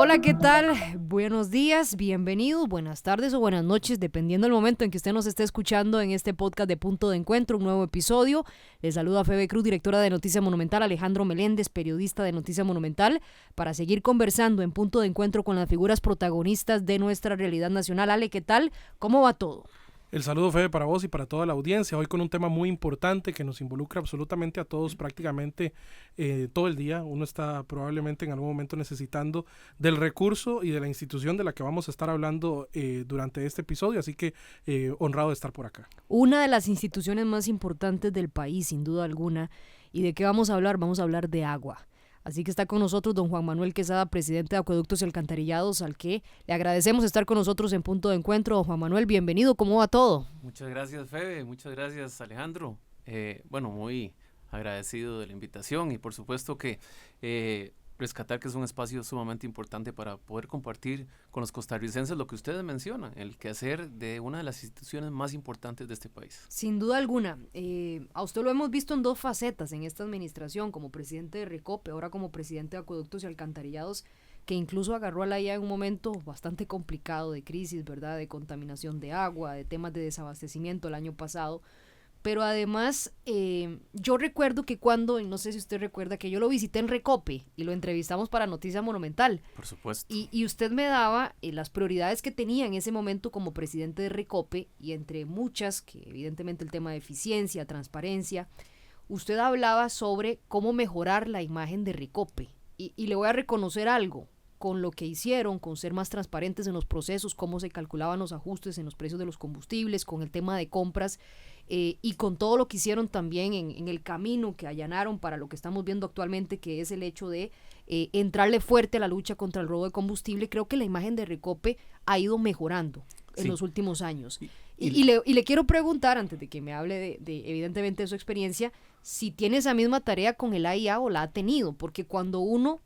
Hola, ¿qué tal? Buenos días, bienvenidos, buenas tardes o buenas noches, dependiendo del momento en que usted nos esté escuchando en este podcast de Punto de Encuentro, un nuevo episodio. Les saluda Febe Cruz, directora de Noticia Monumental, Alejandro Meléndez, periodista de Noticia Monumental, para seguir conversando en Punto de Encuentro con las figuras protagonistas de nuestra realidad nacional. Ale, ¿qué tal? ¿Cómo va todo? El saludo, Fede, para vos y para toda la audiencia. Hoy con un tema muy importante que nos involucra absolutamente a todos prácticamente todo el día. Uno está probablemente en algún momento necesitando del recurso y de la institución de la que vamos a estar hablando durante este episodio. Así que honrado de estar por acá. Una de las instituciones más importantes del país, sin duda alguna. ¿Y de qué vamos a hablar? Vamos a hablar de agua. Así que está con nosotros don Juan Manuel Quesada, presidente de Acueductos y Alcantarillados, al que le agradecemos estar con nosotros en Punto de Encuentro. Don Juan Manuel, bienvenido, ¿cómo va todo? Muchas gracias, Febe, muchas gracias, Alejandro. Muy agradecido de la invitación y por supuesto que rescatar que es un espacio sumamente importante para poder compartir con los costarricenses lo que ustedes mencionan, el quehacer de una de las instituciones más importantes de este país. Sin duda alguna, a usted lo hemos visto en dos facetas en esta administración, como presidente de Recope, ahora como presidente de Acueductos y Alcantarillados, que incluso agarró a la IA en un momento bastante complicado de crisis, ¿verdad?, de contaminación de agua, de temas de desabastecimiento el año pasado. Pero además, yo recuerdo que cuando, no sé si usted recuerda, que yo lo visité en Recope y lo entrevistamos para Noticia Monumental. Por supuesto. Y usted me daba las prioridades que tenía en ese momento como presidente de Recope, y entre muchas, que evidentemente el tema de eficiencia, transparencia, usted hablaba sobre cómo mejorar la imagen de Recope. Y le voy a reconocer algo, con lo que hicieron, con ser más transparentes en los procesos, cómo se calculaban los ajustes en los precios de los combustibles, con el tema de compras, y con todo lo que hicieron también en el camino que allanaron para lo que estamos viendo actualmente, que es el hecho de entrarle fuerte a la lucha contra el robo de combustible. Creo que la imagen de Recope ha ido mejorando en los últimos años. Y le quiero preguntar, antes de que me hable de evidentemente de su experiencia, si tiene esa misma tarea con el AIA o la ha tenido, porque cuando uno,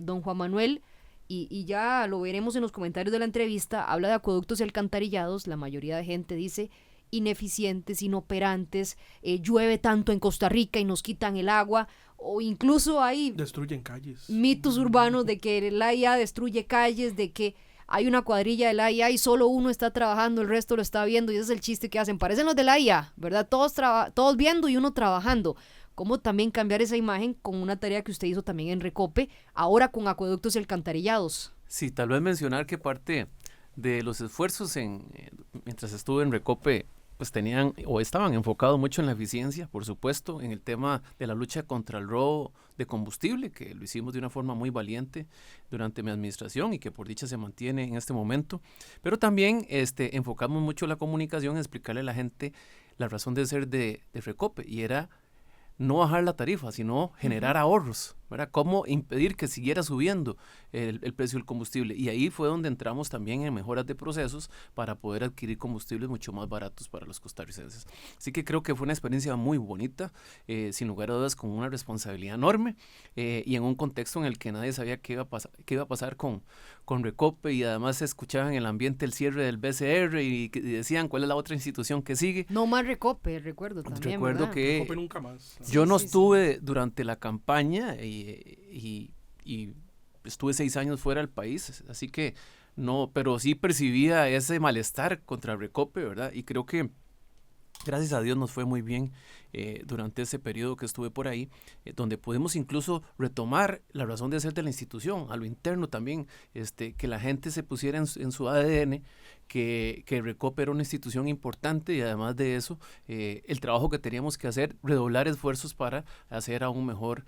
don Juan Manuel, y ya lo veremos en los comentarios de la entrevista, habla de acueductos y alcantarillados, la mayoría de gente dice ineficientes, inoperantes, llueve tanto en Costa Rica y nos quitan el agua, o incluso hay destruyen calles, mitos urbanos de que el AIA destruye calles, de que hay una cuadrilla del AIA y solo uno está trabajando, el resto lo está viendo, y ese es el chiste que hacen. Parecen los del AIA, ¿verdad? Todos viendo y uno trabajando. ¿Cómo también cambiar esa imagen con una tarea que usted hizo también en Recope, ahora con acueductos y alcantarillados? Sí, tal vez mencionar que parte de los esfuerzos mientras estuve en Recope, pues tenían o estaban enfocados mucho en la eficiencia, por supuesto, en el tema de la lucha contra el robo de combustible, que lo hicimos de una forma muy valiente durante mi administración y que por dicha se mantiene en este momento, pero también enfocamos mucho la comunicación en explicarle a la gente la razón de ser de Recope, y era no bajar la tarifa, sino generar ahorros, ¿verdad? Cómo impedir que siguiera subiendo el precio del combustible. Y ahí fue donde entramos también en mejoras de procesos para poder adquirir combustibles mucho más baratos para los costarricenses. Así que creo que fue una experiencia muy bonita, sin lugar a dudas con una responsabilidad enorme, y en un contexto en el que nadie sabía qué iba a pasar con Recope, y además se escuchaba en el ambiente el cierre del BCR y decían cuál es la otra institución que sigue. No más Recope, recuerdo también, Recuerdo ¿verdad? que Recope nunca más. Yo no estuve durante la campaña y estuve 6 años fuera del país, así que no, pero sí percibía ese malestar contra Recope, ¿verdad? Y creo que gracias a Dios nos fue muy bien durante ese periodo que estuve por ahí, donde pudimos incluso retomar la razón de ser de la institución, a lo interno también, que la gente se pusiera en su ADN, que Recope era una institución importante, y además de eso, el trabajo que teníamos que hacer, redoblar esfuerzos para hacer aún mejor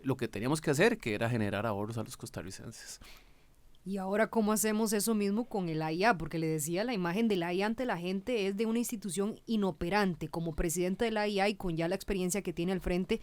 lo que teníamos que hacer, que era generar ahorros a los costarricenses. Y ahora, ¿cómo hacemos eso mismo con el AIA? Porque le decía, la imagen del AIA ante la gente es de una institución inoperante. Como presidente del AIA y con ya la experiencia que tiene al frente,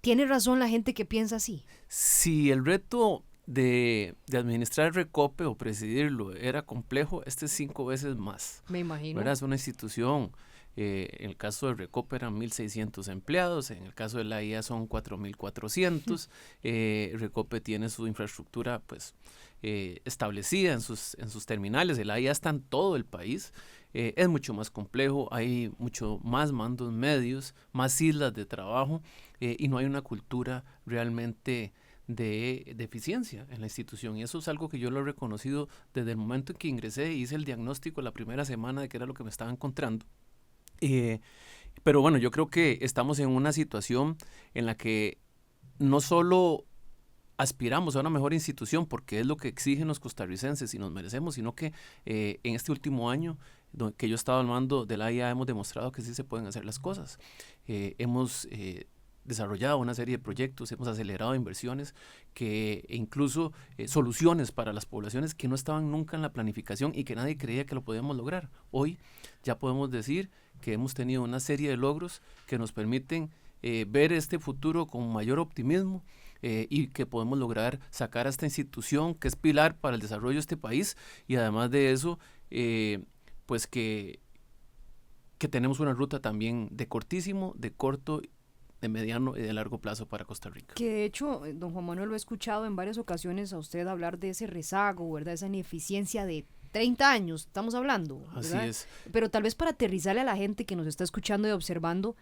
¿tiene razón la gente que piensa así? Si el reto de administrar Recope o presidirlo era complejo, este es 5 veces más. Me imagino. ¿Verdad? Es una institución, en el caso de Recope eran 1,600 empleados, en el caso de la IA son 4,400. Recope tiene su infraestructura pues establecida en sus terminales, el IA está en todo el país. Es mucho más complejo, hay mucho más mandos medios, más islas de trabajo, y no hay una cultura realmente de eficiencia en la institución. Y eso es algo que yo lo he reconocido desde el momento en que ingresé, hice el diagnóstico la primera semana de qué era lo que me estaba encontrando. Pero bueno, yo creo que estamos en una situación en la que no solo aspiramos a una mejor institución porque es lo que exigen los costarricenses y nos merecemos, sino que en este último año que yo estaba al mando de la AIA hemos demostrado que sí se pueden hacer las cosas. Hemos desarrollado una serie de proyectos, hemos acelerado inversiones que incluso soluciones para las poblaciones que no estaban nunca en la planificación y que nadie creía que lo podíamos lograr. Hoy ya podemos decir que hemos tenido una serie de logros que nos permiten ver este futuro con mayor optimismo y que podemos lograr sacar a esta institución que es pilar para el desarrollo de este país y además de eso, pues que tenemos una ruta también de cortísimo, de corto, de mediano y de largo plazo para Costa Rica. Que de hecho, don Juan Manuel, lo he escuchado en varias ocasiones a usted hablar de ese rezago, ¿verdad? Esa ineficiencia de 30 años, estamos hablando, ¿verdad? Así es. Pero tal vez para aterrizarle a la gente que nos está escuchando y observando,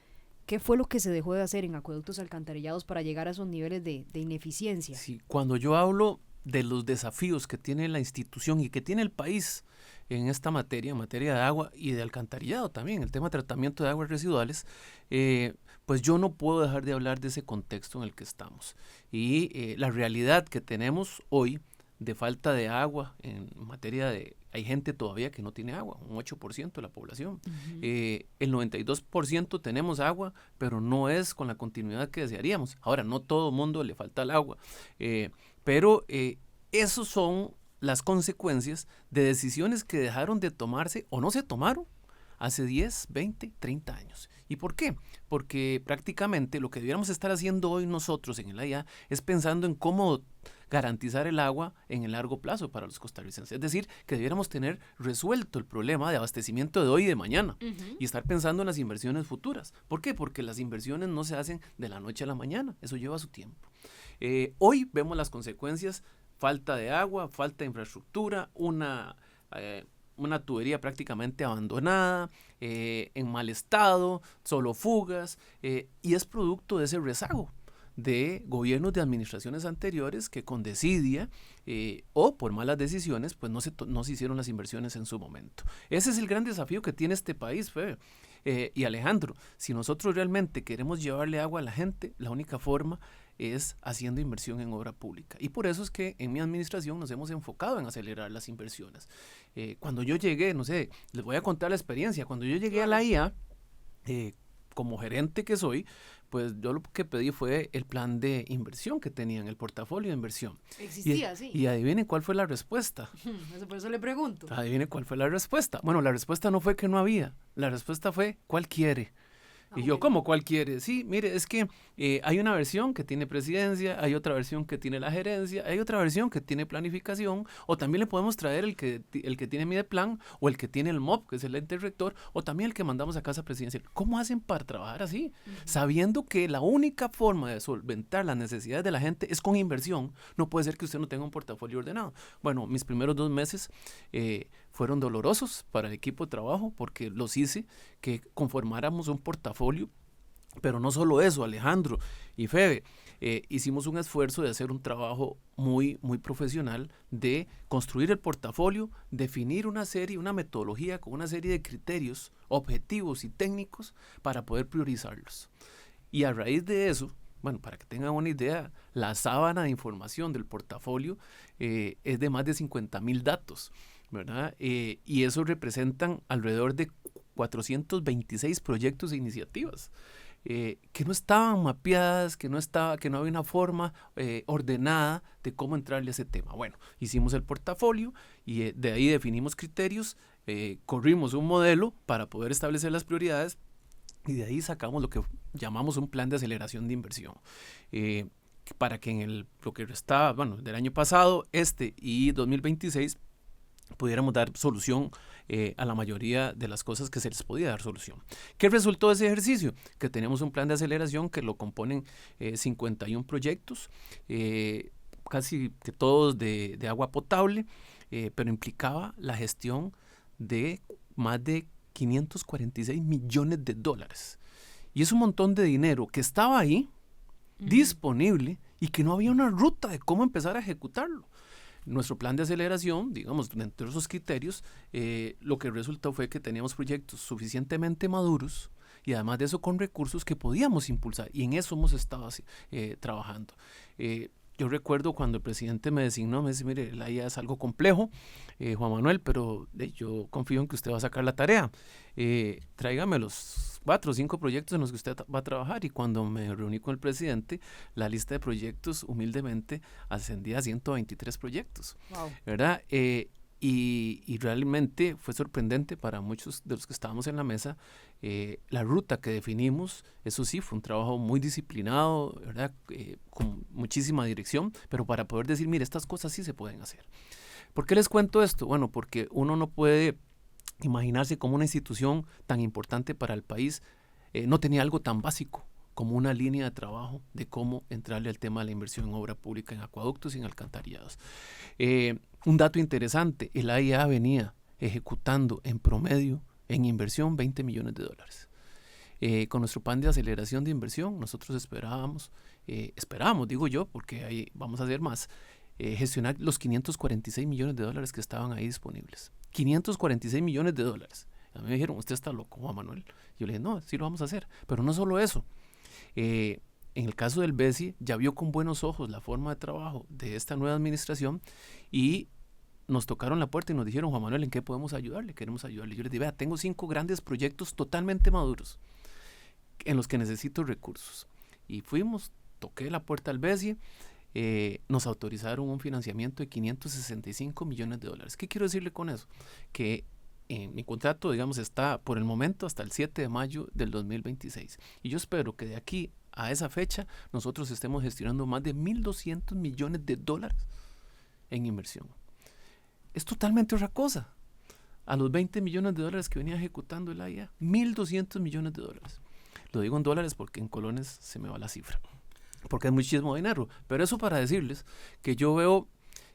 ¿qué fue lo que se dejó de hacer en acueductos alcantarillados para llegar a esos niveles de ineficiencia? Sí, cuando yo hablo de los desafíos que tiene la institución y que tiene el país en esta materia, en materia de agua y de alcantarillado también, el tema de tratamiento de aguas residuales, pues yo no puedo dejar de hablar de ese contexto en el que estamos. Y la realidad que tenemos hoy de falta de agua en materia de... Hay gente todavía que no tiene agua, un 8% de la población. Uh-huh. El 92% tenemos agua, pero no es con la continuidad que desearíamos. Ahora, no todo el mundo le falta el agua, pero esos son las consecuencias de decisiones que dejaron de tomarse o no se tomaron hace 10, 20, 30 años. ¿Y por qué? Porque prácticamente lo que debiéramos estar haciendo hoy nosotros en el AIA es pensando en cómo garantizar el agua en el largo plazo para los costarricenses. Es decir, que debiéramos tener resuelto el problema de abastecimiento de hoy y de mañana y estar pensando en las inversiones futuras. ¿Por qué? Porque las inversiones no se hacen de la noche a la mañana. Eso lleva su tiempo. Hoy vemos las consecuencias: falta de agua, falta de infraestructura, una tubería prácticamente abandonada, en mal estado, solo fugas, y es producto de ese rezago de gobiernos de administraciones anteriores que con desidia o por malas decisiones pues no se hicieron las inversiones en su momento. Ese es el gran desafío que tiene este país, Febe. Y Alejandro, si nosotros realmente queremos llevarle agua a la gente, la única forma es haciendo inversión en obra pública. Y por eso es que en mi administración nos hemos enfocado en acelerar las inversiones. Cuando yo llegué, no sé, les voy a contar la experiencia. Cuando yo llegué a la IA, como gerente que soy, pues yo lo que pedí fue el plan de inversión que tenían, el portafolio de inversión. Existía, sí. Y adivinen cuál fue la respuesta. Por eso le pregunto. Adivinen cuál fue la respuesta. Bueno, la respuesta no fue que no había, la respuesta fue ¿cuál quiere? Y yo, ¿cómo cuál quiere? Sí, mire, es que hay una versión que tiene presidencia, hay otra versión que tiene la gerencia, hay otra versión que tiene planificación, o también le podemos traer el que tiene Mideplan, o el que tiene el MOP, que es el ente rector, o también el que mandamos a casa presidencial. ¿Cómo hacen para trabajar así? Sabiendo que la única forma de solventar las necesidades de la gente es con inversión. No puede ser que usted no tenga un portafolio ordenado. Bueno, mis primeros 2 meses fueron dolorosos para el equipo de trabajo porque los hice que conformáramos un portafolio, pero no solo eso, Alejandro y Febe, hicimos un esfuerzo de hacer un trabajo muy, muy profesional de construir el portafolio, definir una metodología con una serie de criterios objetivos y técnicos para poder priorizarlos. Y a raíz de eso, bueno, para que tengan una idea, la sábana de información del portafolio es de más de 50,000 datos, ¿verdad? Y eso representan alrededor de 426 proyectos e iniciativas que no estaban mapeadas, que no había una forma ordenada de cómo entrarle a ese tema. Bueno, hicimos el portafolio y de ahí definimos criterios, corrimos un modelo para poder establecer las prioridades y de ahí sacamos lo que llamamos un plan de aceleración de inversión. Para que lo que restaba, del año pasado, y 2026, pudiéramos dar solución a la mayoría de las cosas que se les podía dar solución. ¿Qué resultó de ese ejercicio? Que tenemos un plan de aceleración que lo componen 51 proyectos, casi que todos de agua potable, pero implicaba la gestión de más de 546 millones de dólares. Y es un montón de dinero que estaba ahí, disponible y que no había una ruta de cómo empezar a ejecutarlo. Nuestro plan de aceleración, digamos, dentro de esos criterios, lo que resultó fue que teníamos proyectos suficientemente maduros y además de eso con recursos que podíamos impulsar, y en eso hemos estado trabajando. Yo recuerdo cuando el presidente me designó, me dice, mire, la IA es algo complejo, Juan Manuel, pero yo confío en que usted va a sacar la tarea. Tráigame los 4 o 5 proyectos en los que usted va a trabajar. Y cuando me reuní con el presidente, la lista de proyectos humildemente ascendía a 123 proyectos. Wow. ¿Verdad? Y realmente fue sorprendente para muchos de los que estábamos en la mesa la ruta que definimos. Eso sí, fue un trabajo muy disciplinado, ¿verdad? Con muchísima dirección, pero para poder decir, mire, estas cosas sí se pueden hacer. ¿Por qué les cuento esto? Bueno, porque uno no puede imaginarse cómo una institución tan importante para el país no tenía algo tan básico como una línea de trabajo de cómo entrarle al tema de la inversión en obra pública, en acueductos y en alcantarillados. Un dato interesante, el AIA venía ejecutando en promedio en inversión $20 millones. Con nuestro plan de aceleración de inversión, nosotros esperábamos, digo yo, porque ahí vamos a hacer más, gestionar los $546 millones que estaban ahí disponibles. $546 millones. A mí me dijeron, usted está loco, Juan Manuel. Yo le dije, no, sí lo vamos a hacer. Pero no solo eso. En el caso del BESI, ya vio con buenos ojos la forma de trabajo de esta nueva administración y nos tocaron la puerta y nos dijeron, Juan Manuel, ¿en qué podemos ayudarle? Queremos ayudarle. Yo les dije, vea, tengo 5 grandes proyectos totalmente maduros en los que necesito recursos. Y fuimos, toqué la puerta al BESI, nos autorizaron un financiamiento de $565 millones. ¿Qué quiero decirle con eso? Que mi contrato, digamos, está por el momento hasta el 7 de mayo del 2026. Y yo espero que de aquí a esa fecha nosotros estemos gestionando más de $1.200 millones en inversión. Es totalmente otra cosa. A los $20 millones que venía ejecutando el AIA, $1.200 millones. Lo digo en dólares porque en colones se me va la cifra. Porque es muchísimo dinero. Pero eso para decirles que yo veo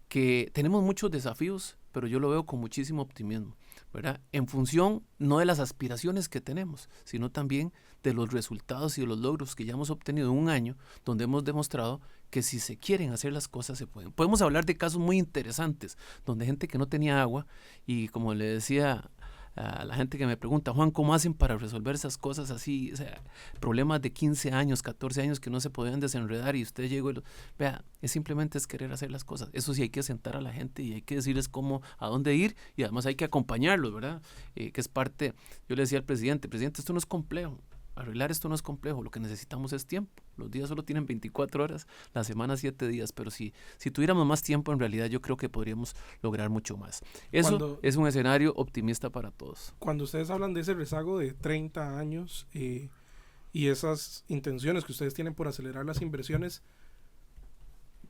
que tenemos muchos desafíos, pero yo lo veo con muchísimo optimismo, ¿verdad? En función no de las aspiraciones que tenemos, sino también de los resultados y de los logros que ya hemos obtenido en un año, donde hemos demostrado que si se quieren hacer las cosas se pueden. Podemos hablar de casos muy interesantes, donde gente que no tenía agua, y como le decía a la gente que me pregunta, Juan, ¿cómo hacen para resolver esas cosas así? O sea, problemas de 15 años, 14 años que no se podían desenredar y usted llegó y vea, simplemente es querer hacer las cosas. Eso sí, hay que sentar a la gente y hay que decirles cómo, a dónde ir, y además hay que acompañarlos, ¿verdad? Que es parte, yo le decía al presidente, esto no es complejo. Arreglar esto no es complejo, lo que necesitamos es tiempo. Los días solo tienen 24 horas, la semana 7 días, pero si tuviéramos más tiempo, en realidad yo creo que podríamos lograr mucho más. Eso es un escenario optimista para todos. Cuando ustedes hablan de ese rezago de 30 años y esas intenciones que ustedes tienen por acelerar las inversiones,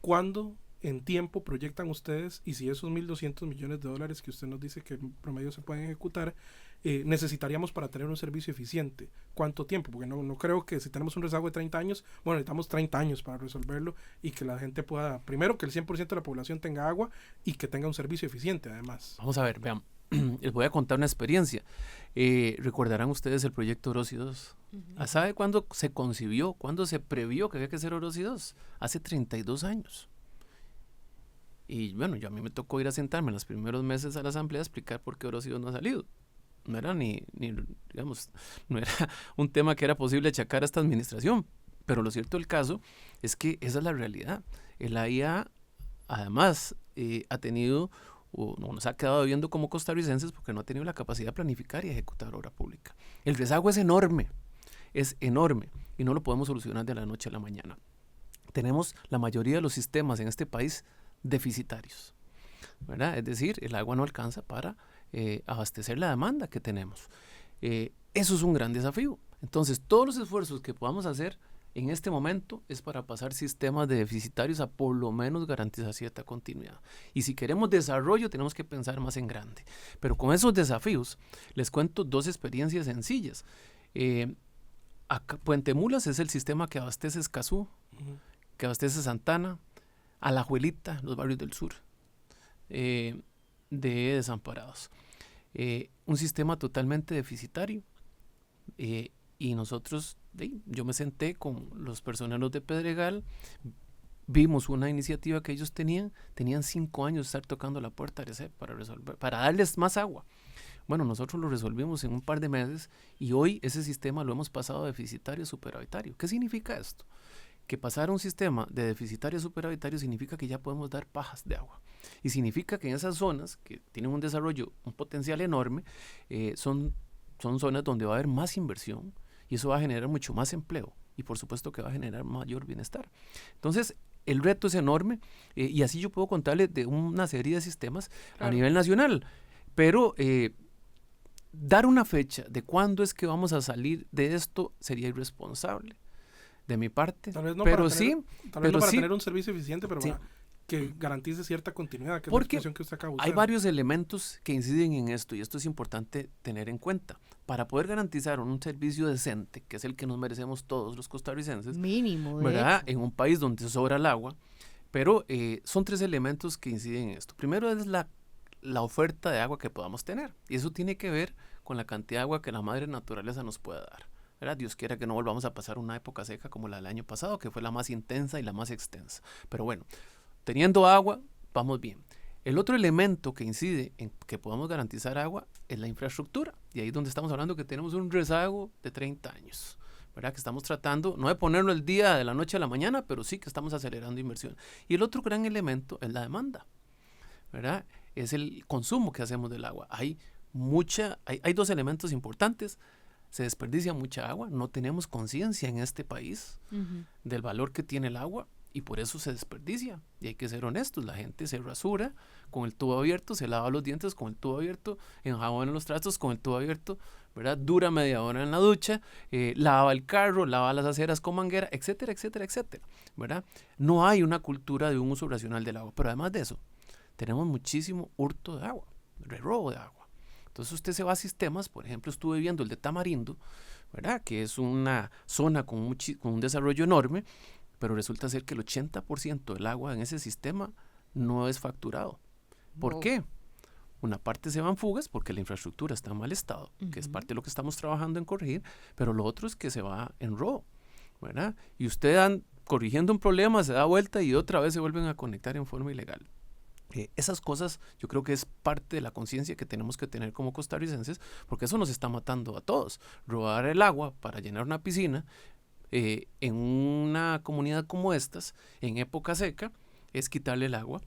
¿cuándo en tiempo proyectan ustedes, y si esos $1.200 millones que usted nos dice que en promedio se pueden ejecutar, necesitaríamos para tener un servicio eficiente? ¿Cuánto tiempo? Porque no creo que si tenemos un rezago de 30 años, bueno, necesitamos 30 años para resolverlo y que la gente pueda, primero, que el 100% de la población tenga agua y que tenga un servicio eficiente además. Vamos a ver, vean, les voy a contar una experiencia. ¿Recordarán ustedes el proyecto Orosi 2? Uh-huh. ¿Sabe cuándo se concibió, cuándo se previó que había que hacer Orosi 2? Hace 32 años. Y bueno, a mí me tocó ir a sentarme en los primeros meses a la asamblea a explicar por qué Orosi 2 no ha salido. No era digamos, no era un tema que era posible achacar a esta administración. Pero lo cierto del caso es que esa es la realidad. El AIA, además, ha tenido, nos ha quedado viendo como costarricenses porque no ha tenido la capacidad de planificar y ejecutar obra pública. El rezago es enorme, y no lo podemos solucionar de la noche a la mañana. Tenemos la mayoría de los sistemas en este país deficitarios, ¿verdad? Es decir, el agua no alcanza para abastecer la demanda que tenemos. Eso es un gran desafío. Entonces, todos los esfuerzos que podamos hacer en este momento es para pasar sistemas de deficitarios a por lo menos garantizar cierta continuidad. Y si queremos desarrollo, tenemos que pensar más en grande. Pero con esos desafíos, les cuento 2 experiencias sencillas. Puente Mulas es el sistema que abastece Escazú, uh-huh, que abastece Santana, Alajuelita, los barrios del sur, de desamparados. Un sistema totalmente deficitario, y y nosotros, yo me senté con los personeros de Pedregal, vimos una iniciativa que ellos tenían 5 años de estar tocando la puerta de ARECEP para resolver, para darles más agua. Bueno, nosotros lo resolvimos en un par de meses y hoy ese sistema lo hemos pasado de deficitario a superavitario. ¿Qué significa esto? Que pasar a un sistema de deficitario a superavitario significa que ya podemos dar pajas de agua. Y significa que en esas zonas que tienen un desarrollo, un potencial enorme, son zonas donde va a haber más inversión y eso va a generar mucho más empleo y por supuesto que va a generar mayor bienestar. Entonces, el reto es enorme y así yo puedo contarles de una serie de sistemas a nivel nacional, pero dar una fecha de cuándo es que vamos a salir de esto sería irresponsable de mi parte, tal vez no pero para tener un servicio eficiente, pero para que garantice cierta continuidad, que es la expresión que usted acaba de usar. Hay varios elementos que inciden en esto y esto es importante tener en cuenta. Para poder garantizar un servicio decente, que es el que nos merecemos todos los costarricenses, mínimo, ¿verdad? En un país donde sobra el agua, pero son 3 elementos que inciden en esto. Primero es la oferta de agua que podamos tener y eso tiene que ver con la cantidad de agua que la madre naturaleza nos pueda dar, ¿verdad? Dios quiera que no volvamos a pasar una época seca como la del año pasado, que fue la más intensa y la más extensa. Pero bueno, teniendo agua, vamos bien. El otro elemento que incide en que podamos garantizar agua es la infraestructura. Y ahí es donde estamos hablando que tenemos un rezago de 30 años, ¿verdad? Que estamos tratando, no de ponerlo el día de la noche a la mañana, pero sí que estamos acelerando inversión. Y el otro gran elemento es la demanda, ¿verdad? Es el consumo que hacemos del agua. Hay 2 elementos importantes. Se desperdicia mucha agua, no tenemos conciencia en este país del valor que tiene el agua y por eso se desperdicia. Y hay que ser honestos, la gente se rasura con el tubo abierto, se lava los dientes con el tubo abierto, enjabona los trastos con el tubo abierto, ¿verdad? Dura media hora en la ducha, lava el carro, lava las aceras con manguera, etcétera, etcétera, etcétera, ¿verdad? No hay una cultura de un uso racional del agua, pero además de eso, tenemos muchísimo hurto de agua, robo de agua. Entonces usted se va a sistemas, por ejemplo, estuve viendo el de Tamarindo, ¿verdad? Que es una zona con un desarrollo enorme, pero resulta ser que el 80% del agua en ese sistema no es facturado. ¿Por qué? Una parte se va en fugas porque la infraestructura está en mal estado, que es parte de lo que estamos trabajando en corregir, pero lo otro es que se va en robo, ¿verdad? Y usted corrigiendo un problema, se da vuelta y otra vez se vuelven a conectar en forma ilegal. Esas cosas yo creo que es parte de la conciencia que tenemos que tener como costarricenses, porque eso nos está matando a todos. Robar el agua para llenar una piscina en una comunidad como estas, en época seca, es quitarle el agua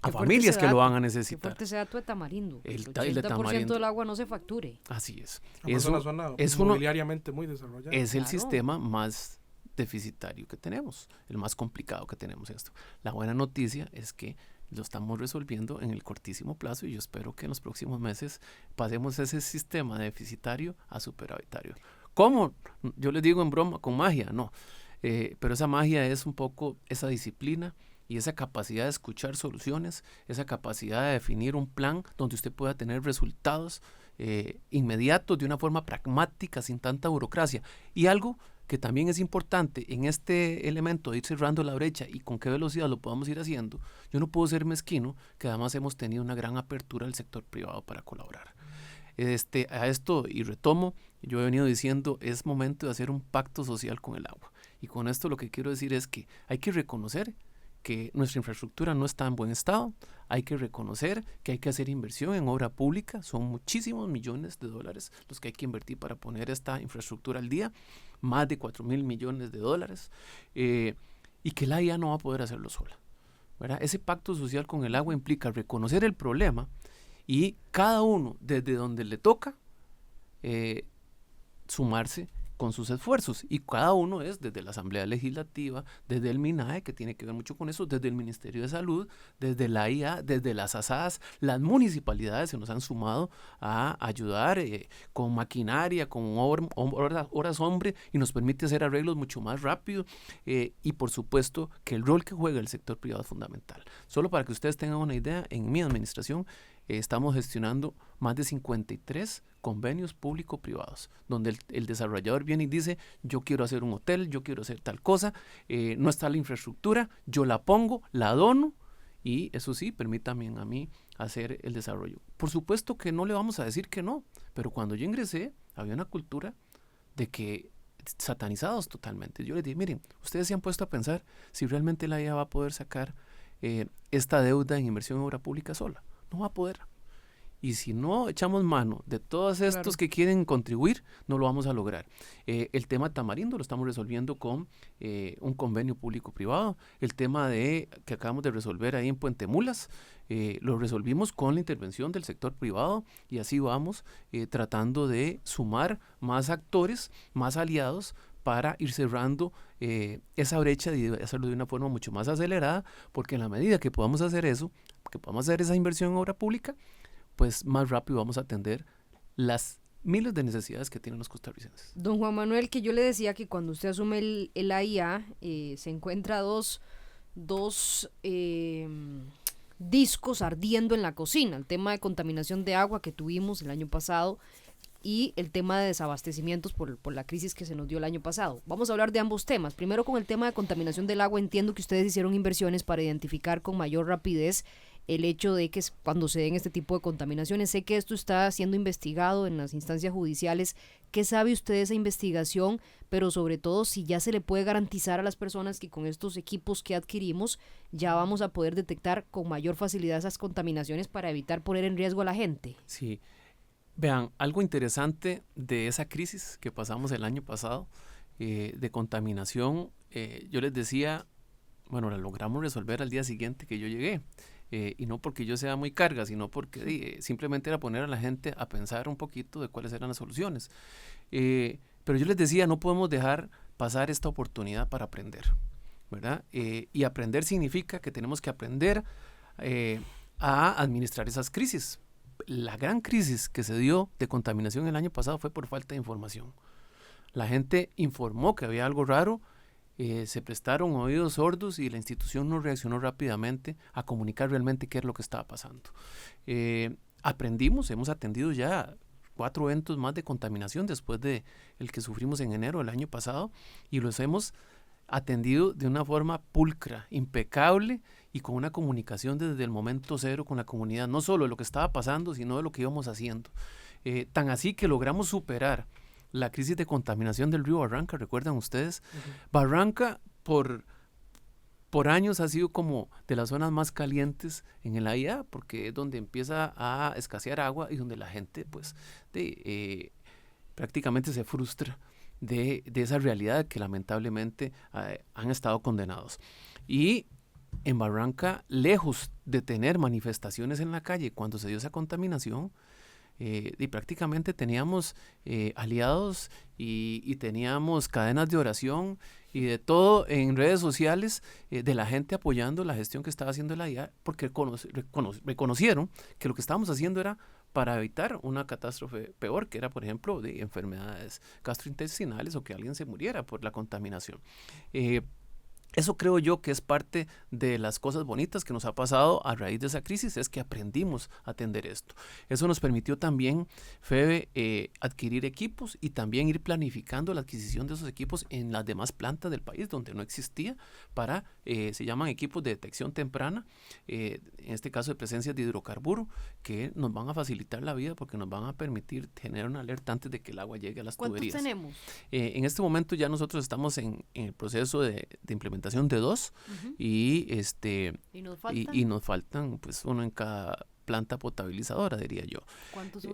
a familias que lo van a necesitar. Qué fuerte ese dato de Tamarindo. El 80% del agua no se facture. Así es. Es una zona inmobiliariamente muy desarrollada. Es el sistema más deficitario que tenemos, el más complicado que tenemos esto. La buena noticia es que lo estamos resolviendo en el cortísimo plazo y yo espero que en los próximos meses pasemos ese sistema deficitario a superavitario. ¿Cómo? Yo les digo en broma, con magia, no. Pero esa magia es un poco esa disciplina y esa capacidad de escuchar soluciones, esa capacidad de definir un plan donde usted pueda tener resultados inmediatos de una forma pragmática, sin tanta burocracia. Y algo que también es importante en este elemento de ir cerrando la brecha y con qué velocidad lo podamos ir haciendo, yo no puedo ser mezquino, que además hemos tenido una gran apertura del sector privado para colaborar. A esto, y retomo, yo he venido diciendo, es momento de hacer un pacto social con el agua. Y con esto lo que quiero decir es que hay que reconocer que nuestra infraestructura no está en buen estado, hay que reconocer que hay que hacer inversión en obra pública, son muchísimos millones de dólares los que hay que invertir para poner esta infraestructura al día, más de 4,000 millones de dólares, y que la IA no va a poder hacerlo sola, ¿verdad? Ese pacto social con el agua implica reconocer el problema y cada uno desde donde le toca sumarse con sus esfuerzos, y cada uno es desde la Asamblea Legislativa, desde el MINAE, que tiene que ver mucho con eso, desde el Ministerio de Salud, desde la IA, desde las ASAS, las municipalidades se nos han sumado a ayudar con maquinaria, con horas hombre, y nos permite hacer arreglos mucho más rápido, y por supuesto que el rol que juega el sector privado es fundamental. Solo para que ustedes tengan una idea, en mi administración estamos gestionando más de 53 convenios público-privados, donde el desarrollador viene y dice, yo quiero hacer un hotel, yo quiero hacer tal cosa, no está la infraestructura, yo la pongo, la dono, y eso sí, permítame a mí hacer el desarrollo. Por supuesto que no le vamos a decir que no, pero cuando yo ingresé, había una cultura de que satanizados totalmente. Yo les dije, miren, ustedes se han puesto a pensar si realmente la IA va a poder sacar esta deuda en inversión en obra pública sola. No va a poder. Y si no echamos mano de todos estos que quieren contribuir, no lo vamos a lograr. El tema Tamarindo lo estamos resolviendo con un convenio público-privado. El tema que acabamos de resolver ahí en Puente Mulas, lo resolvimos con la intervención del sector privado y así vamos tratando de sumar más actores, más aliados para ir cerrando esa brecha y hacerlo de una forma mucho más acelerada, porque en la medida que podamos hacer eso, que podamos hacer esa inversión en obra pública, pues más rápido vamos a atender las miles de necesidades que tienen los costarricenses. Don Juan Manuel, que yo le decía que cuando usted asume el AIA, se encuentra dos discos ardiendo en la cocina, el tema de contaminación de agua que tuvimos el año pasado y el tema de desabastecimientos por la crisis que se nos dio el año pasado. Vamos a hablar de ambos temas. Primero, con el tema de contaminación del agua, entiendo que ustedes hicieron inversiones para identificar con mayor rapidez el hecho de que cuando se den este tipo de contaminaciones, sé que esto está siendo investigado en las instancias judiciales. ¿Qué sabe usted de esa investigación? Pero sobre todo, si ya se le puede garantizar a las personas que con estos equipos que adquirimos ya vamos a poder detectar con mayor facilidad esas contaminaciones para evitar poner en riesgo a la gente. Sí. Vean, algo interesante de esa crisis que pasamos el año pasado de contaminación, yo les decía, bueno, la logramos resolver al día siguiente que yo llegué. Y no porque yo sea muy carga, sino porque simplemente era poner a la gente a pensar un poquito de cuáles eran las soluciones. Pero yo les decía, no podemos dejar pasar esta oportunidad para aprender, ¿verdad? Y aprender significa que tenemos que aprender a administrar esas crisis. La gran crisis que se dio de contaminación el año pasado fue por falta de información. La gente informó que había algo raro, se prestaron oídos sordos y la institución no reaccionó rápidamente a comunicar realmente qué era lo que estaba pasando. Aprendimos, hemos atendido ya 4 eventos más de contaminación después de el que sufrimos en enero del año pasado y los hemos atendido de una forma pulcra, impecable y con una comunicación desde el momento cero con la comunidad, no solo de lo que estaba pasando, sino de lo que íbamos haciendo. Tan así que logramos superar la crisis de contaminación del río Barranca, ¿recuerdan ustedes? Barranca por años ha sido como de las zonas más calientes en el AIA, porque es donde empieza a escasear agua y donde la gente pues prácticamente se frustra de esa realidad que lamentablemente han estado condenados. Y en Barranca, lejos de tener manifestaciones en la calle cuando se dio esa contaminación, y prácticamente teníamos aliados y teníamos cadenas de oración y de todo en redes sociales de la gente apoyando la gestión que estaba haciendo la IA porque reconocieron que lo que estábamos haciendo era para evitar una catástrofe peor, que era, por ejemplo, de enfermedades gastrointestinales o que alguien se muriera por la contaminación. Eso creo yo que es parte de las cosas bonitas que nos ha pasado a raíz de esa crisis, es que aprendimos a atender esto. Eso nos permitió también, Febe, adquirir equipos y también ir planificando la adquisición de esos equipos en las demás plantas del país donde no existía para, se llaman equipos de detección temprana, en este caso de presencia de hidrocarburo, que nos van a facilitar la vida porque nos van a permitir generar una alerta antes de que el agua llegue a las tuberías. ¿Cuántos tenemos? En este momento ya nosotros estamos en el proceso de implementación de 2 y nos faltan pues uno en cada planta potabilizadora, diría yo. ¿Cuántos son?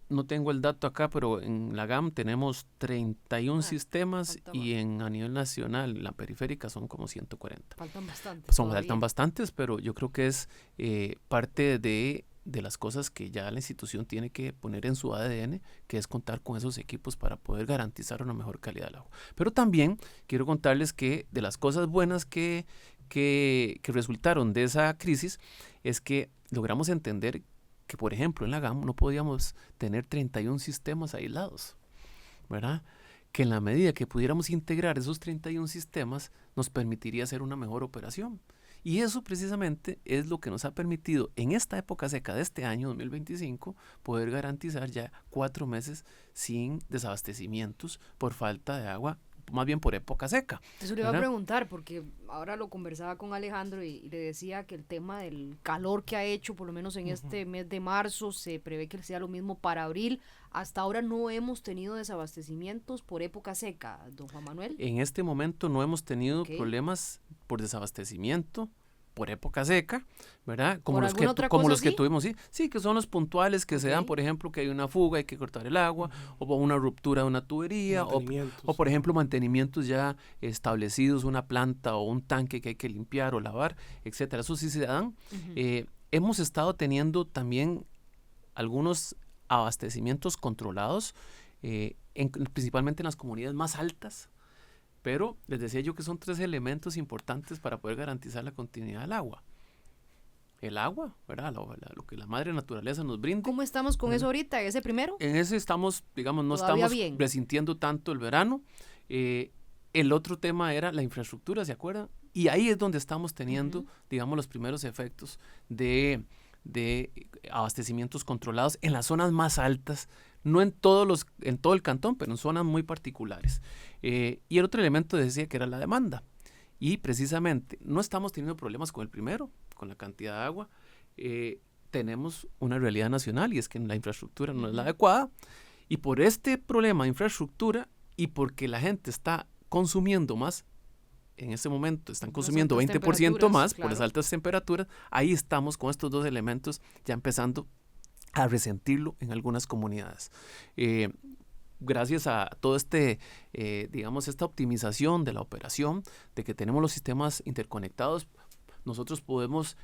No tengo el dato acá, pero en la GAM tenemos 31 sistemas y a nivel nacional, la periférica son como 140. Faltan bastantes. Faltan bastantes, pero yo creo que es parte de las cosas que ya la institución tiene que poner en su ADN, que es contar con esos equipos para poder garantizar una mejor calidad del agua. Pero también quiero contarles que de las cosas buenas que resultaron de esa crisis es que logramos entender que, por ejemplo, en la GAM no podíamos tener 31 sistemas aislados, ¿verdad? Que en la medida que pudiéramos integrar esos 31 sistemas nos permitiría hacer una mejor operación. Y eso precisamente es lo que nos ha permitido en esta época seca de este año 2025 poder garantizar ya 4 meses sin desabastecimientos por falta de agua más bien por época seca. Eso le iba a ¿verdad? preguntar, porque ahora lo conversaba con Alejandro y le decía que el tema del calor que ha hecho, por lo menos en este mes de marzo, se prevé que sea lo mismo para abril. Hasta ahora no hemos tenido desabastecimientos por época seca, don Juan Manuel. En este momento no hemos tenido Ok. problemas por desabastecimiento por época seca, ¿verdad? Como ¿Por los que alguna otra como cosa los que así? tuvimos, sí, sí, que son los puntuales que se dan, Ok. por ejemplo, que hay una fuga, hay que cortar el agua, o una ruptura de una tubería, Mantenimientos. o por ejemplo mantenimientos ya establecidos, una planta o un tanque que hay que limpiar o lavar, etcétera. Eso sí se dan. Hemos estado teniendo también algunos abastecimientos controlados, principalmente en las comunidades más altas, pero les decía yo que son 3 elementos importantes para poder garantizar la continuidad del agua. El agua, ¿verdad? Lo que la madre naturaleza nos brinda. ¿Cómo estamos con eso ahorita? ¿Ese primero? En ese estamos, digamos, no Todavía estamos bien. resintiendo tanto el verano. El otro tema era la infraestructura, ¿se acuerdan? Y ahí es donde estamos teniendo, digamos, los primeros efectos de abastecimientos controlados en las zonas más altas, no en todo el cantón, pero en zonas muy particulares. Y el otro elemento decía que era la demanda. Y precisamente no estamos teniendo problemas con el primero, con la cantidad de agua. Tenemos una realidad nacional y es que la infraestructura no es la adecuada. Y por este problema de infraestructura y porque la gente está consumiendo más, en este momento están consumiendo altas 20% temperaturas, más por claro. las altas temperaturas, ahí estamos con estos 2 elementos ya empezando a resentirlo en algunas comunidades. Gracias a todo digamos, esta optimización de la operación, de que tenemos los sistemas interconectados, nosotros podemos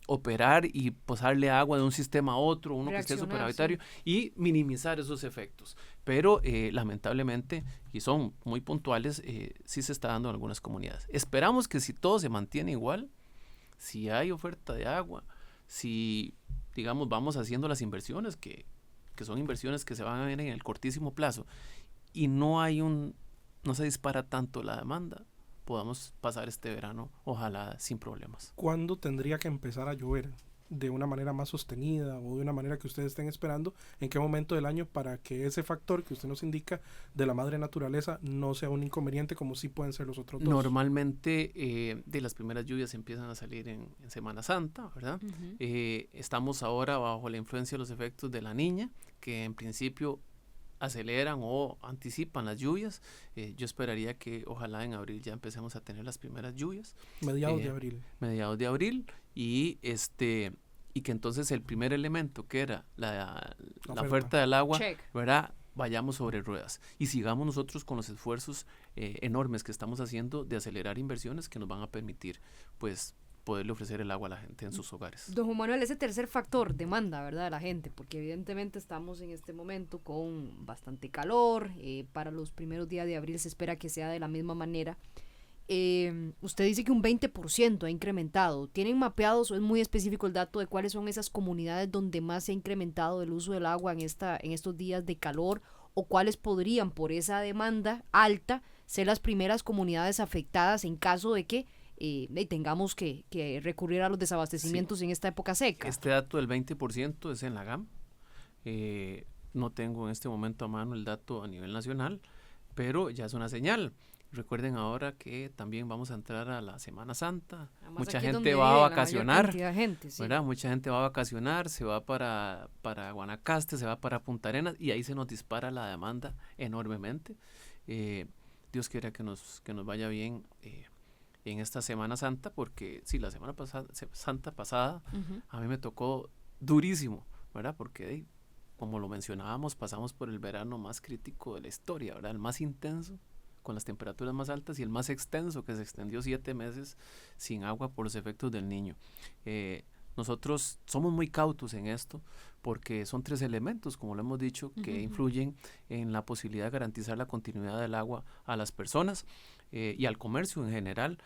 operar y pasarle agua de un sistema a otro, uno que esté Reaccionar, superavitario, y minimizar esos efectos. Pero lamentablemente, y son muy puntuales, sí se está dando en algunas comunidades. Esperamos que si todo se mantiene igual, si hay oferta de agua, si, digamos, vamos haciendo las inversiones, que son inversiones que se van a ver en el cortísimo plazo, y no se dispara tanto la demanda, podamos pasar este verano, ojalá sin problemas. ¿Cuándo tendría que empezar a llover? ¿De una manera más sostenida o de una manera que ustedes estén esperando? ¿En qué momento del año para que ese factor que usted nos indica de la madre naturaleza no sea un inconveniente como sí pueden ser los otros dos? Normalmente de las primeras lluvias empiezan a salir en Semana Santa, ¿verdad? Estamos ahora bajo la influencia de los efectos de la Niña, que en principio aceleran o anticipan las lluvias. Yo esperaría que ojalá en abril ya empecemos a tener las primeras lluvias. Mediados de abril. Mediados de abril y que entonces el primer elemento que era la oferta del agua, Check. ¿verdad? Vayamos sobre ruedas y sigamos nosotros con los esfuerzos enormes que estamos haciendo de acelerar inversiones que nos van a permitir pues poderle ofrecer el agua a la gente en sus hogares. Don Juan Manuel, ese tercer factor, demanda, ¿verdad?, de la gente, porque evidentemente estamos en este momento con bastante calor, para los primeros días de abril se espera que sea de la misma manera. Usted dice que un 20% ha incrementado. ¿Tienen mapeados o es muy específico el dato de cuáles son esas comunidades donde más se ha incrementado el uso del agua en estos días de calor, o cuáles podrían, por esa demanda alta, ser las primeras comunidades afectadas en caso de que tengamos que recurrir a los desabastecimientos en esta época seca? Este dato del 20% es en la GAM. No tengo en este momento a mano el dato a nivel nacional, pero ya es una señal. Recuerden ahora que también vamos a entrar a la Semana Santa. Además, mucha aquí es gente donde va a vive la mayor vacacionar, cantidad de gente, sí. ¿verdad? Mucha gente va a vacacionar, se va para Guanacaste, se va para Punta Arenas y ahí se nos dispara la demanda enormemente. Dios quiera que nos vaya bien en esta Semana Santa, porque sí, la Semana Santa pasada a mí me tocó durísimo, ¿verdad? Porque como lo mencionábamos, pasamos por el verano más crítico de la historia, ¿verdad? El más intenso, con las temperaturas más altas, y el más extenso, que se extendió 7 meses sin agua por los efectos del Niño. Nosotros somos muy cautos en esto porque son 3 elementos, como lo hemos dicho, que influyen en la posibilidad de garantizar la continuidad del agua a las personas y al comercio en general,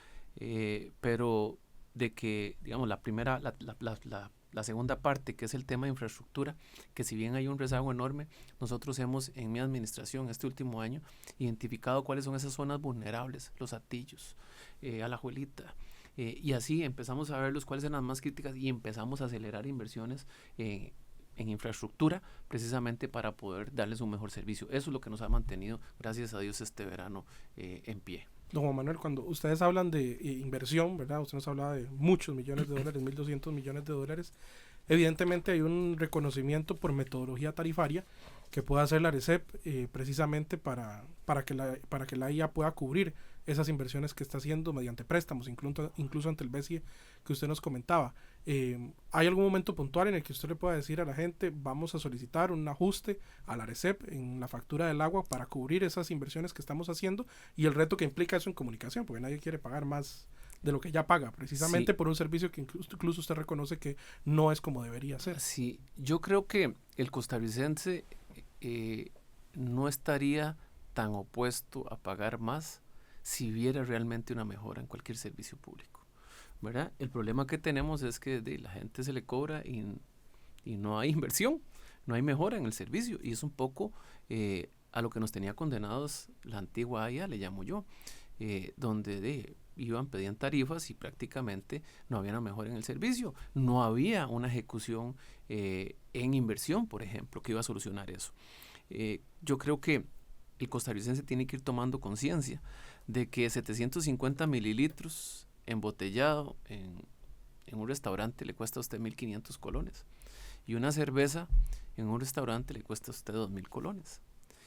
pero de que, digamos, la segunda parte, que es el tema de infraestructura, que si bien hay un rezago enorme, nosotros hemos en mi administración este último año identificado cuáles son esas zonas vulnerables, los Atillos, Alajuelita, y así empezamos a ver cuáles eran las más críticas y empezamos a acelerar inversiones en en infraestructura precisamente para poder darles un mejor servicio. Eso es lo que nos ha mantenido, gracias a Dios, este verano en pie. Don Juan Manuel, cuando ustedes hablan de inversión, ¿verdad? Usted nos hablaba de muchos millones de dólares, 1.200 millones de dólares. Evidentemente hay un reconocimiento por metodología tarifaria que puede hacer la ARECEP precisamente para que la IA pueda cubrir esas inversiones que está haciendo mediante préstamos, incluso ante el BESIE que usted nos comentaba. ¿Hay algún momento puntual en el que usted le pueda decir a la gente, vamos a solicitar un ajuste a la ARECEP en la factura del agua para cubrir esas inversiones que estamos haciendo y el reto que implica eso en comunicación? Porque nadie quiere pagar más de lo que ya paga, precisamente por un servicio que incluso usted reconoce que no es como debería ser. Sí, yo creo que el costarricense no estaría tan opuesto a pagar más si viera realmente una mejora en cualquier servicio público, ¿verdad? El problema que tenemos es que la gente se le cobra y no hay inversión, no hay mejora en el servicio, y es un poco a lo que nos tenía condenados la antigua AIA, le llamo yo, donde pedían tarifas y prácticamente no había una mejora en el servicio, no había una ejecución en inversión, por ejemplo, que iba a solucionar eso. Yo creo que el costarricense tiene que ir tomando conciencia de que 750 mililitros embotellado en un restaurante le cuesta a usted 1.500 colones, y una cerveza en un restaurante le cuesta a usted 2.000 colones,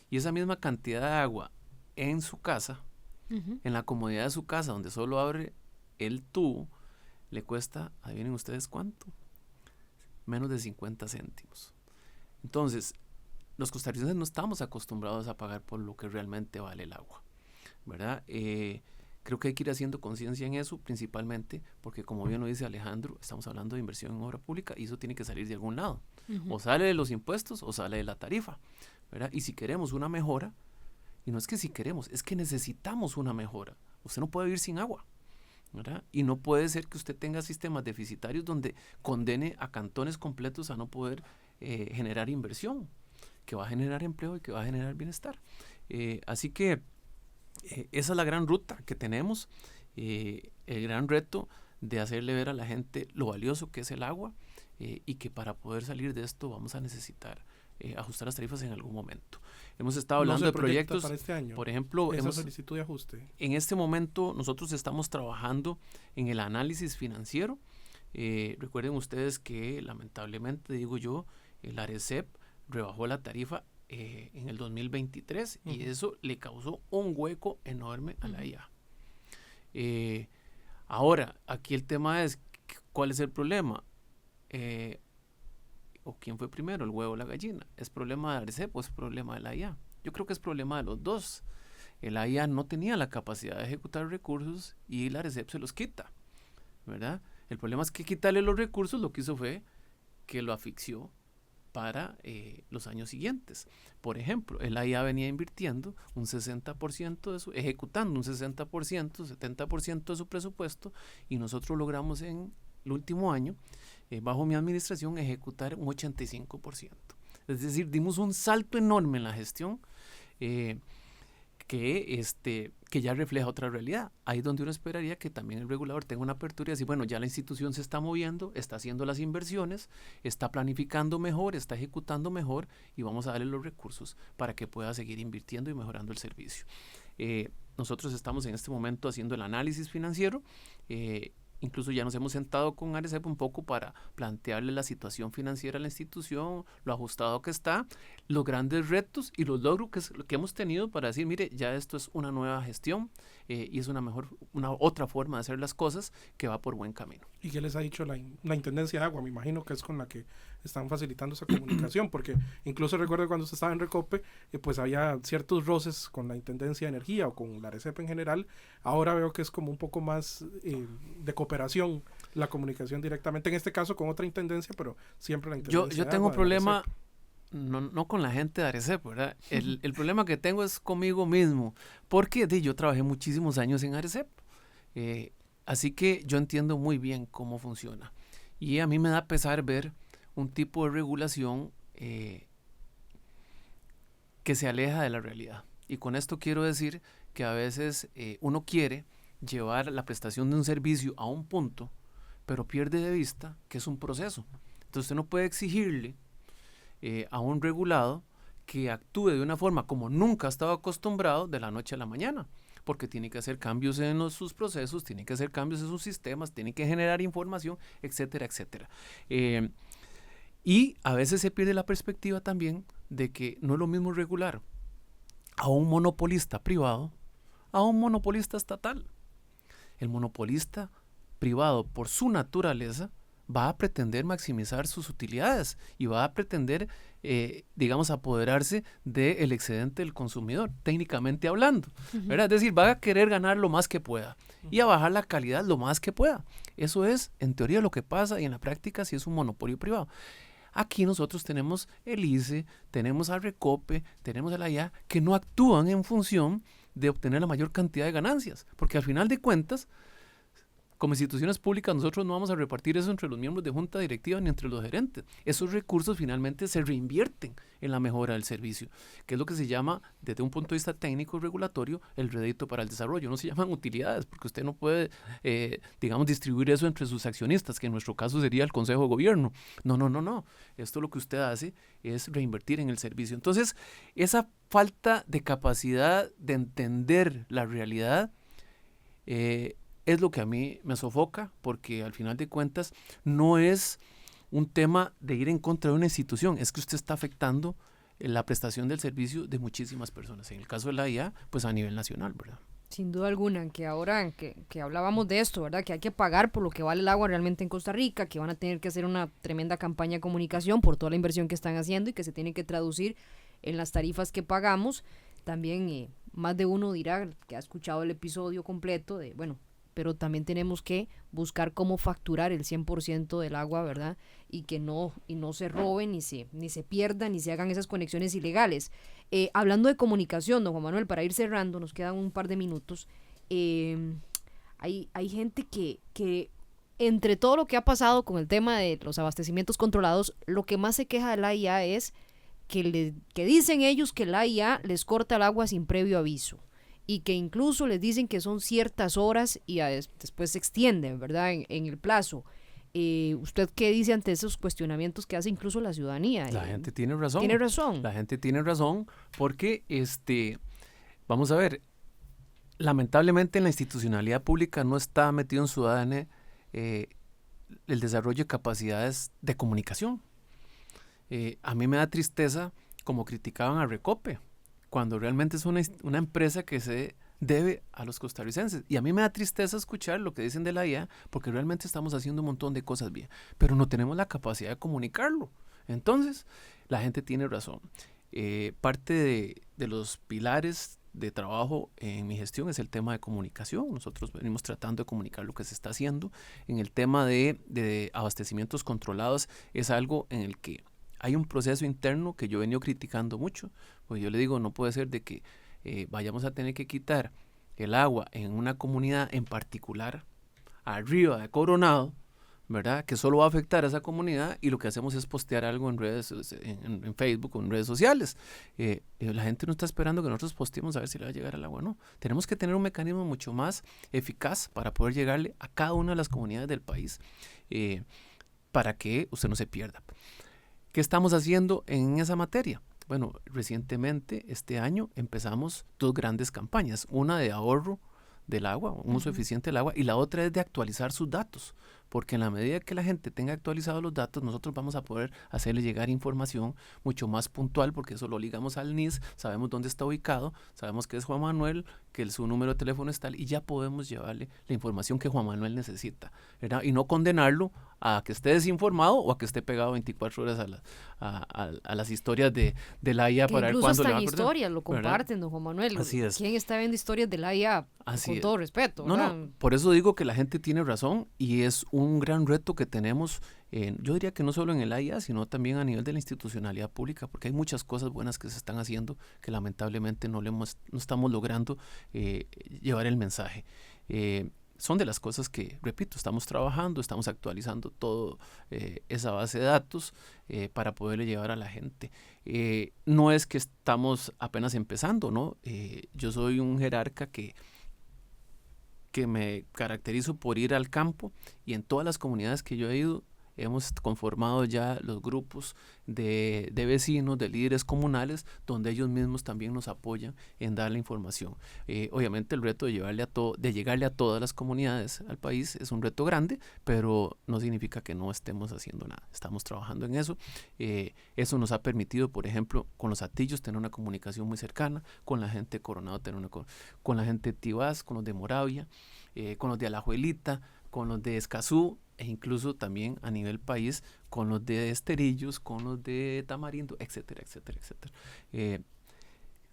y esa misma cantidad de agua en su casa, en la comodidad de su casa, donde solo abre el tubo, le cuesta, adivinen ustedes cuánto, menos de 50 céntimos. Entonces, los costarricenses no estamos acostumbrados a pagar por lo que realmente vale el agua, ¿verdad? Creo que hay que ir haciendo conciencia en eso, principalmente porque, como bien lo dice Alejandro, estamos hablando de inversión en obra pública y eso tiene que salir de algún lado. O sale de los impuestos o sale de la tarifa, ¿verdad? Y si queremos una mejora, y no es que si queremos, es que necesitamos una mejora. Usted no puede vivir sin agua, ¿verdad? Y no puede ser que usted tenga sistemas deficitarios donde condene a cantones completos a no poder generar inversión, que va a generar empleo y que va a generar bienestar. Así que esa es la gran ruta que tenemos, el gran reto de hacerle ver a la gente lo valioso que es el agua, y que para poder salir de esto vamos a necesitar ajustar las tarifas en algún momento. Hemos estado hablando de proyectos para este año, por ejemplo, esa solicitud de ajuste. En este momento nosotros estamos trabajando en el análisis financiero. Recuerden ustedes que lamentablemente, digo yo, el ARECEP rebajó la tarifa en el 2023 y eso le causó un hueco enorme a la IA. Ahora, aquí el tema es, ¿cuál es el problema? ¿O quién fue primero, el huevo o la gallina? ¿Es problema de ARECEP o es problema de la IA? Yo creo que es problema de los dos. La IA no tenía la capacidad de ejecutar recursos y la ARECEP se los quita, ¿verdad? El problema es que quitarle los recursos lo que hizo fue que lo asfixió para los años siguientes. Por ejemplo, la IA venía invirtiendo un 60% de su, ejecutando un 60%, 70% de su presupuesto, y nosotros logramos en el último año, bajo mi administración, ejecutar un 85%. Es decir, dimos un salto enorme en la gestión que ya refleja otra realidad. Ahí es donde uno esperaría que también el regulador tenga una apertura y decir, bueno, ya la institución se está moviendo, está haciendo las inversiones, está planificando mejor, está ejecutando mejor y vamos a darle los recursos para que pueda seguir invirtiendo y mejorando el servicio. Nosotros estamos en este momento haciendo el análisis financiero. Incluso ya nos hemos sentado con ARECEP un poco para plantearle la situación financiera a la institución, lo ajustado que está, los grandes retos y los logros que hemos tenido para decir, mire, ya esto es una nueva gestión y es una otra forma de hacer las cosas que va por buen camino. ¿Y qué les ha dicho la Intendencia de Agua? Me imagino que es con la que están facilitando esa comunicación, porque incluso recuerdo cuando usted estaba en Recope, pues había ciertos roces con la Intendencia de Energía o con la ARECEP en general. Ahora veo que es como un poco más de cooperación la comunicación directamente, en este caso con otra intendencia, pero siempre la Intendencia Yo de tengo Agua, un problema, no con la gente de ARECEP, ¿verdad? El problema que tengo es conmigo mismo, porque yo trabajé muchísimos años en ARECEP, así que yo entiendo muy bien cómo funciona. Y a mí me da pesar ver un tipo de regulación que se aleja de la realidad. Y con esto quiero decir que a veces uno quiere llevar la prestación de un servicio a un punto, pero pierde de vista que es un proceso. Entonces usted no puede exigirle a un regulado que actúe de una forma como nunca estaba acostumbrado de la noche a la mañana, porque tiene que hacer cambios en sus procesos, tiene que hacer cambios en sus sistemas, tiene que generar información, etcétera, etcétera. Y a veces se pierde la perspectiva también de que no es lo mismo regular a un monopolista privado a un monopolista estatal. El monopolista privado, por su naturaleza, va a pretender maximizar sus utilidades y va a pretender, apoderarse del excedente del consumidor, técnicamente hablando, ¿verdad? Es decir, va a querer ganar lo más que pueda y a bajar la calidad lo más que pueda. Eso es, en teoría, lo que pasa, y en la práctica sí es un monopolio privado. Aquí nosotros tenemos el ICE, tenemos al Recope, tenemos el AIA, que no actúan en función de obtener la mayor cantidad de ganancias, porque al final de cuentas, como instituciones públicas, nosotros no vamos a repartir eso entre los miembros de junta directiva ni entre los gerentes. Esos recursos finalmente se reinvierten en la mejora del servicio, que es lo que se llama, desde un punto de vista técnico y regulatorio, el rédito para el desarrollo. No se llaman utilidades, porque usted no puede, distribuir eso entre sus accionistas, que en nuestro caso sería el Consejo de Gobierno. No. Esto lo que usted hace es reinvertir en el servicio. Entonces, esa falta de capacidad de entender la realidad, es lo que a mí me sofoca, porque al final de cuentas no es un tema de ir en contra de una institución, es que usted está afectando la prestación del servicio de muchísimas personas. En el caso de la IA, pues a nivel nacional, ¿verdad? Sin duda alguna, que ahora que hablábamos de esto, ¿verdad? Que hay que pagar por lo que vale el agua realmente en Costa Rica, que van a tener que hacer una tremenda campaña de comunicación por toda la inversión que están haciendo y que se tiene que traducir en las tarifas que pagamos. También más de uno dirá que ha escuchado el episodio completo de, bueno, pero también tenemos que buscar cómo facturar el 100% del agua, ¿verdad? Y no se roben, ni se pierdan, ni se hagan esas conexiones ilegales. Hablando de comunicación, don Juan Manuel, para ir cerrando, nos quedan un par de minutos. Hay gente que entre todo lo que ha pasado con el tema de los abastecimientos controlados, lo que más se queja de la IA es que dicen ellos que la IA les corta el agua sin previo aviso, y que incluso les dicen que son ciertas horas y después se extienden, ¿verdad?, en el plazo. ¿Usted qué dice ante esos cuestionamientos que hace incluso la ciudadanía? La gente tiene razón. Tiene razón. La gente tiene razón porque, vamos a ver, lamentablemente en la institucionalidad pública no está metido en su ADN el desarrollo de capacidades de comunicación. A mí me da tristeza como criticaban a Recope, cuando realmente es una empresa que se debe a los costarricenses. Y a mí me da tristeza escuchar lo que dicen de la IA, porque realmente estamos haciendo un montón de cosas bien, pero no tenemos la capacidad de comunicarlo. Entonces, la gente tiene razón. Parte de los pilares de trabajo en mi gestión es el tema de comunicación. Nosotros venimos tratando de comunicar lo que se está haciendo. En el tema de abastecimientos controlados es algo en el que hay un proceso interno que yo he venido criticando mucho, pues yo le digo, no puede ser de que vayamos a tener que quitar el agua en una comunidad en particular, arriba de Coronado, ¿verdad?, que solo va a afectar a esa comunidad, y lo que hacemos es postear algo en redes, en Facebook o en redes sociales. La gente no está esperando que nosotros posteemos a ver si le va a llegar el agua, no. Tenemos que tener un mecanismo mucho más eficaz para poder llegarle a cada una de las comunidades del país, para que usted no se pierda. ¿Qué estamos haciendo en esa materia? Bueno, recientemente, este año, empezamos 2 grandes campañas. Una de ahorro del agua, un uso eficiente del agua, y la otra es de actualizar sus datos, porque en la medida que la gente tenga actualizados los datos, nosotros vamos a poder hacerle llegar información mucho más puntual, porque eso lo ligamos al NIS, sabemos dónde está ubicado, sabemos que es Juan Manuel, que su número de teléfono es tal, y ya podemos llevarle la información que Juan Manuel necesita, ¿verdad? Y no condenarlo a que esté desinformado o a que esté pegado 24 horas a las historias de la IA, para ver cuándo le va a acordar. Historias lo comparten, don Juan Manuel. Así es. ¿Quién está viendo historias de la IA? Así con todo respeto, ¿verdad? No, por eso digo que la gente tiene razón, y es un gran reto que tenemos, yo diría que no solo en el AIA, sino también a nivel de la institucionalidad pública, porque hay muchas cosas buenas que se están haciendo que lamentablemente no estamos logrando llevar el mensaje. Son de las cosas que, repito, estamos trabajando, estamos actualizando toda esa base de datos para poderle llevar a la gente. No es que estamos apenas empezando, ¿no? Yo soy un jerarca que me caracterizo por ir al campo, y en todas las comunidades que yo he ido hemos conformado ya los grupos de vecinos, de líderes comunales, donde ellos mismos también nos apoyan en dar la información. Obviamente el reto de llegarle a todas las comunidades al país es un reto grande, pero no significa que no estemos haciendo nada. Estamos trabajando en eso. Eso nos ha permitido, por ejemplo, con los Atillos tener una comunicación muy cercana, con la gente de Coronado, con la gente de Tibás, con los de Moravia, con los de Alajuelita, con los de Escazú, e incluso también a nivel país con los de Esterillos, con los de Tamarindo, etcétera, etcétera, etcétera.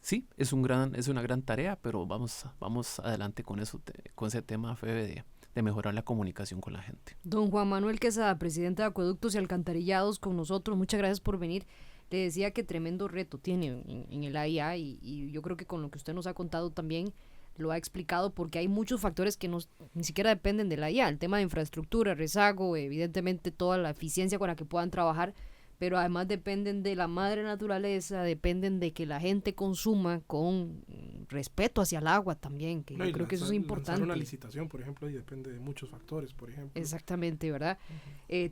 Sí, es una gran tarea, pero vamos adelante con eso, con ese tema, Febe, de mejorar la comunicación con la gente. Don Juan Manuel Quesada, presidente de Acueductos y Alcantarillados, con nosotros. Muchas gracias por venir. Le decía que tremendo reto tiene en el AIA y yo creo que con lo que usted nos ha contado también lo ha explicado, porque hay muchos factores que ni siquiera dependen de la IA, el tema de infraestructura, rezago, evidentemente toda la eficiencia con la que puedan trabajar, pero además dependen de la madre naturaleza, dependen de que la gente consuma con respeto hacia el agua también, que yo creo que eso es importante. Una licitación, por ejemplo, y depende de muchos factores, por ejemplo. Exactamente, ¿verdad?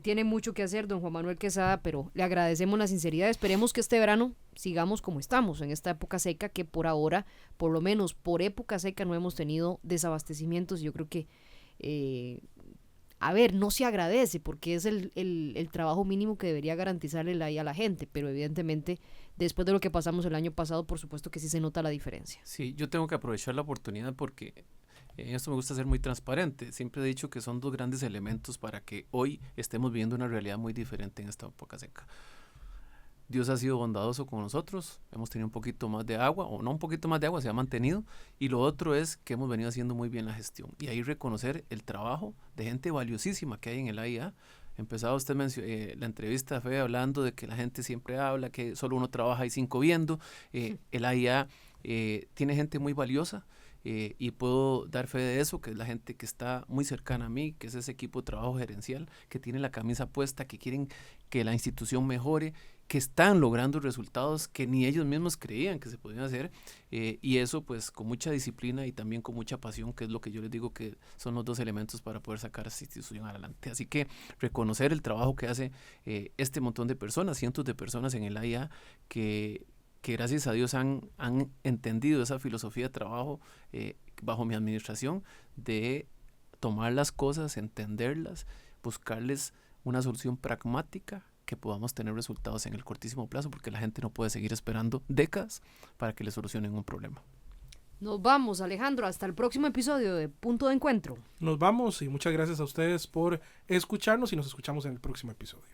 Tiene mucho que hacer don Juan Manuel Quesada, pero le agradecemos la sinceridad. Esperemos que este verano sigamos como estamos, en esta época seca, que por ahora, por lo menos por época seca, no hemos tenido desabastecimientos. Yo creo que no se agradece porque es el trabajo mínimo que debería garantizarle a la gente, pero evidentemente después de lo que pasamos el año pasado, por supuesto que sí se nota la diferencia. Sí, yo tengo que aprovechar la oportunidad porque en esto me gusta ser muy transparente. Siempre he dicho que son dos grandes elementos para que hoy estemos viviendo una realidad muy diferente en esta época seca. Dios ha sido bondadoso con nosotros, hemos tenido un poquito más de agua, o no un poquito más de agua, se ha mantenido, y lo otro es que hemos venido haciendo muy bien la gestión, y ahí reconocer el trabajo de gente valiosísima que hay en el AIA. Empezaba usted la entrevista, Fede, hablando de que la gente siempre habla, que solo uno trabaja y 5 viendo. El AIA tiene gente muy valiosa, y puedo dar fe de eso, que es la gente que está muy cercana a mí, que es ese equipo de trabajo gerencial, que tiene la camisa puesta, que quieren que la institución mejore, que están logrando resultados que ni ellos mismos creían que se podían hacer, y eso pues con mucha disciplina y también con mucha pasión, que es lo que yo les digo que son los dos elementos para poder sacar a esta institución adelante. Así que reconocer el trabajo que hace este montón de personas, cientos de personas en el AIA, que gracias a Dios han entendido esa filosofía de trabajo bajo mi administración, de tomar las cosas, entenderlas, buscarles una solución pragmática, que podamos tener resultados en el cortísimo plazo, porque la gente no puede seguir esperando décadas para que le solucionen un problema. Nos vamos, Alejandro, hasta el próximo episodio de Punto de Encuentro. Nos vamos y muchas gracias a ustedes por escucharnos y nos escuchamos en el próximo episodio.